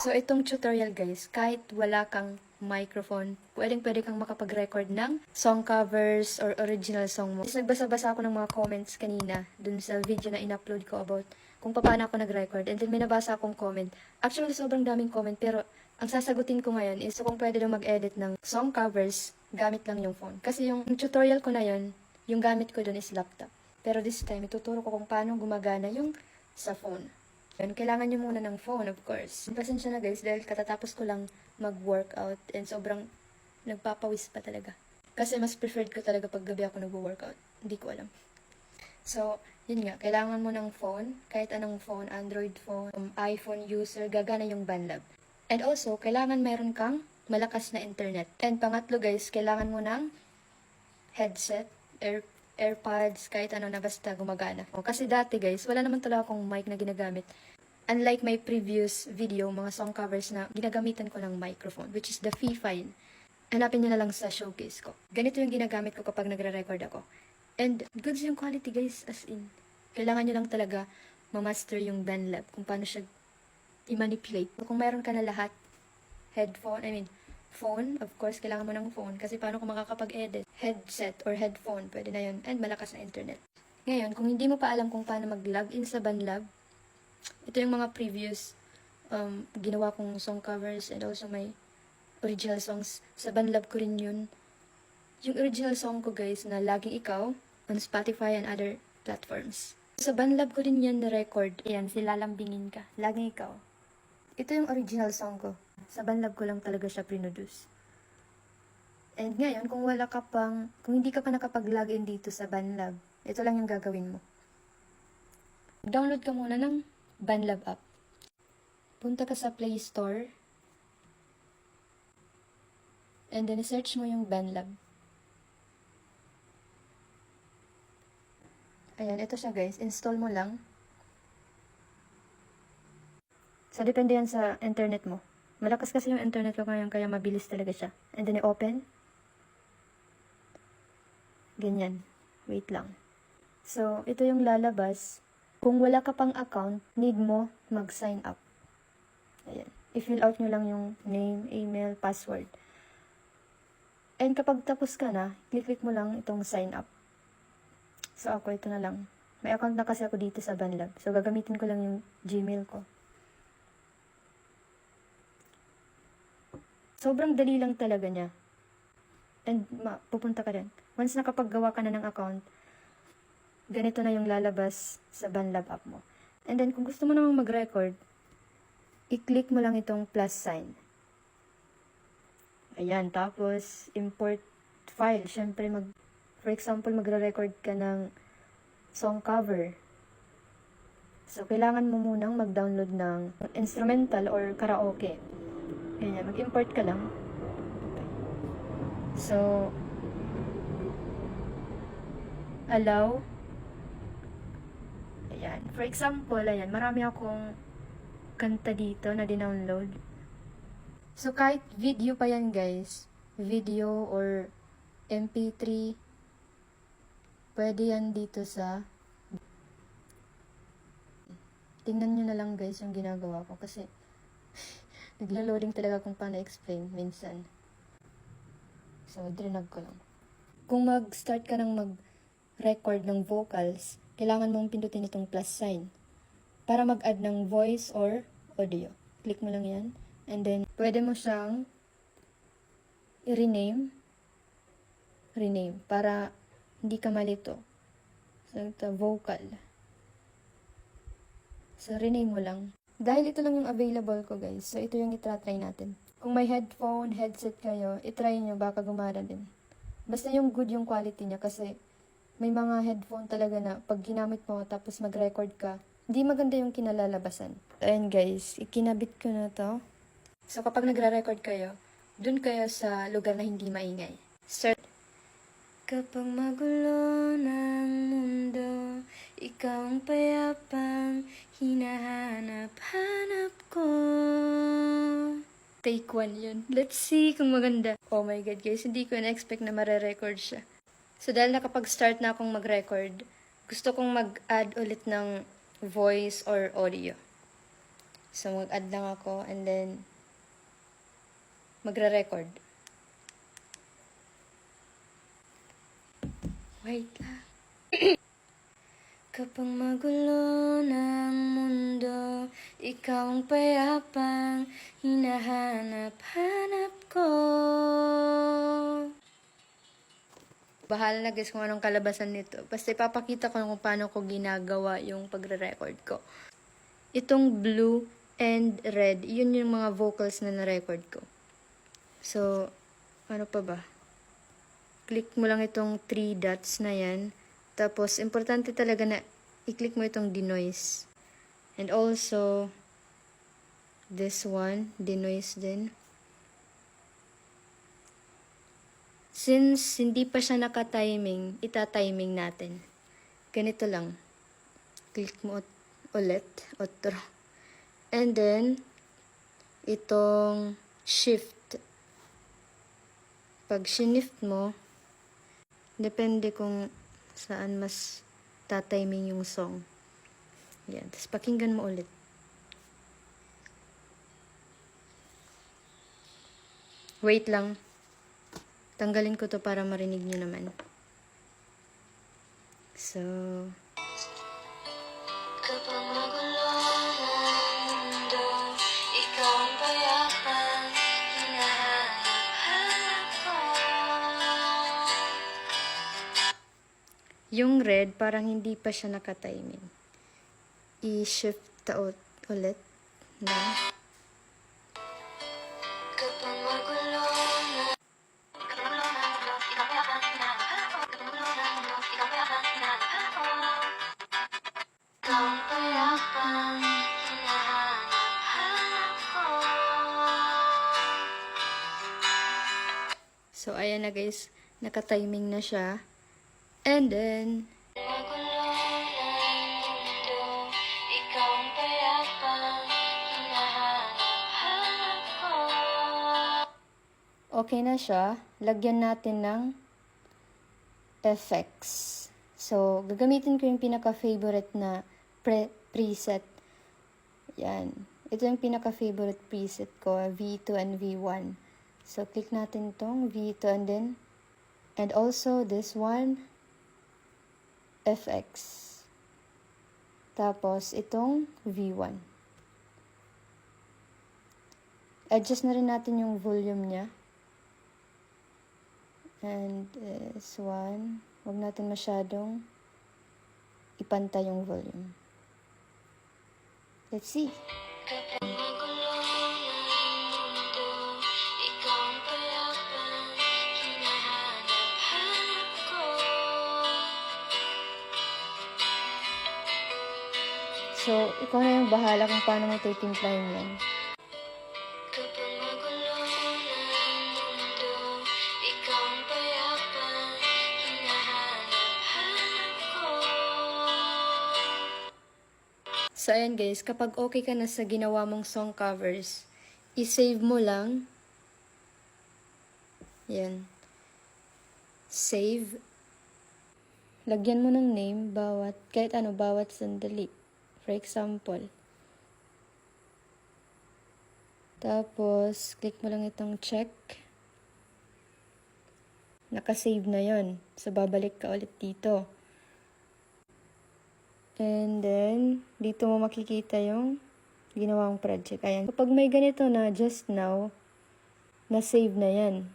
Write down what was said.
So, itong tutorial guys, kahit wala kang microphone, pwede kang makapag-record ng song covers or original song mo. Nagbasa-basa ako ng mga comments kanina dun sa video na in-upload ko about kung paano ako nag-record. And then may nabasa akong comment. Actually, sobrang daming comment, pero ang sasagutin ko ngayon is kung pwede daw mag-edit ng song covers gamit lang yung phone. Kasi yung tutorial ko na yun, yung gamit ko dun is laptop. Pero this time, ituturo ko kung paano gumagana yung sa phone. Yun, kailangan nyo muna ng phone, of course. Pasensya na guys, dahil katatapos ko lang mag-workout and sobrang nagpapawis pa talaga. Kasi mas preferred ko talaga pag gabi ako nag-workout. Hindi ko alam. So, yun nga, kailangan mo ng phone, kahit anong phone, Android phone, iPhone user, gagana yung BandLab. And also, kailangan meron kang malakas na internet. And pangatlo guys, kailangan mo ng headset, AirPods, kahit ano na basta gumagana. Kasi dati guys, wala naman talaga akong mic na ginagamit. Unlike my previous video, mga song covers na ginagamitan ko ng microphone, which is the Fifine. Hanapin nyo na lang sa showcase ko. Ganito yung ginagamit ko kapag nagre-record ako. And goods yung quality guys, as in. Kailangan nyo lang talaga ma-master yung BandLab, kung paano siya i-manipulate. Kung meron ka na lahat, phone, of course, kailangan mo ng phone kasi paano kung makakapag-edit? Headset or headphone, pwede na yun. And malakas na internet. Ngayon, kung hindi mo pa alam kung paano mag-login sa BandLab, ito yung mga previous ginawa kong song covers and also may original songs. Sa BandLab ko rin yun. Yung original song ko guys na Laging Ikaw on Spotify and other platforms. Sa BandLab ko rin yan na-record. Ayan, si Lalambingin Ka. Laging Ikaw. Ito yung original song ko. Sa BandLab ko lang talaga siya produce. And ngayon, kung hindi ka pa nakapag-login dito sa BandLab, ito lang yung gagawin mo. Download ka muna ng BandLab app. Punta ka sa Play Store. And then, search mo yung BandLab. Ayan, ito siya guys. Install mo lang. So, depende yan sa internet mo. Malakas kasi yung internet ko ngayon, kaya mabilis talaga siya. And then, i-open. Ganyan. Wait lang. So, ito yung lalabas. Kung wala ka pang account, need mo mag-sign up. Ayan. I-fill out nyo lang yung name, email, password. And kapag tapos ka na, click mo lang itong sign up. So, ako ito na lang. May account na kasi ako dito sa BandLab. So, gagamitin ko lang yung Gmail ko. Sobrang dali lang talaga niya. And pupunta ka rin. Once nakapaggawa ka na ng account, ganito na yung lalabas sa BandLab app mo. And then, kung gusto mo namang mag-record, i-click mo lang itong plus sign. Ayan, tapos, import file. Siyempre, for example, magre-record ka ng song cover. So, kailangan mo munang mag-download ng instrumental or karaoke. Ayan, mag-import ka lang. So, allow. Ayan. For example, ayan, marami akong kanta dito na dinownload. So, kahit video pa yan, guys. Video or MP3. Pwede yan dito sa... Tingnan nyo na lang, guys, yung ginagawa ko. Kasi, naglo-loading talaga kung paano explain minsan. So, drinag ko lang. Kung mag-start ka ng mag-record ng vocals, kailangan mong pindutin itong plus sign para mag-add ng voice or audio. Click mo lang yan. And then, pwede mo siyang i-rename para hindi ka malito. So, ito, vocal. So, rename mo lang. Dahil ito lang yung available ko, guys. So, ito yung itry natin. Kung may headphone, headset kayo, itry nyo, baka gumana din. Basta yung good yung quality niya kasi may mga headphone talaga na pag ginamit mo tapos mag-record ka, hindi maganda yung kinalalabasan. Ayan guys, ikinabit ko na to. So kapag nagre-record kayo, dun kayo sa lugar na hindi maingay. Start. Kapag magulo ng mundo, ikaw ang payapang hinahanap-hanap ko. Take 1 yun. Let's see kung maganda. Oh my God guys, hindi ko na-expect na mare-record siya. So dahil nakapag-start na akong mag-record, gusto kong mag-add ulit ng voice or audio. So, mag-add lang ako and then magre-record. Wait lang. Kapag magulo ng mundo, ikaw ang payapang hinahanap-hanap ko. Bahala na guys kung anong kalabasan nito. Basta ipapakita ko kung paano ko ginagawa yung pagre-record ko. Itong blue and red, yun yung mga vocals na na-record ko. So, ano pa ba? Click mo lang itong 3 dots na yan. Tapos, importante talaga na i-click mo itong denoise. And also, this one, denoise din. Since hindi pa siya naka-timing, ita-timing natin. Ganito lang. Click mo ulit, otro. And then, itong shift. Pag shift mo, depende kung saan mas tatiming yung song. Yan. Tapos pakinggan mo ulit. Wait lang. Tanggalin ko to para marinig nyo naman. So, kapag magulo ng mundo, ikaw ang payapang hinahanap ko. Yung red, parang hindi pa siya nakatiming. I-shift out ulit na. Kapag magulo na so, ayan na guys. Naka-timing na siya. And then, okay na siya. Lagyan natin ng effects. So, gagamitin ko yung pinaka-favorite na preset. Yan. Ito yung pinaka-favorite preset ko, V2 and V1. So, click natin tong V2 and also this one, FX. Tapos, itong V1. Adjust na rin natin yung volume niya. And this one, huwag natin masyadong ipantay yung volume. Let's see. So, ikaw na yung bahala kung paano mo titimplahin yan. So, ayan guys, kapag okay ka na sa ginawa mong song covers, i-save mo lang. Yan. Save. Lagyan mo ng name, kahit ano, bawat sandali. For example. Tapos, click mo lang itong check. Naka-save na yon. So, babalik ka ulit dito. And then, dito mo makikita yung ginawang project. Ayan. Kapag may ganito na just now, na-save na yan.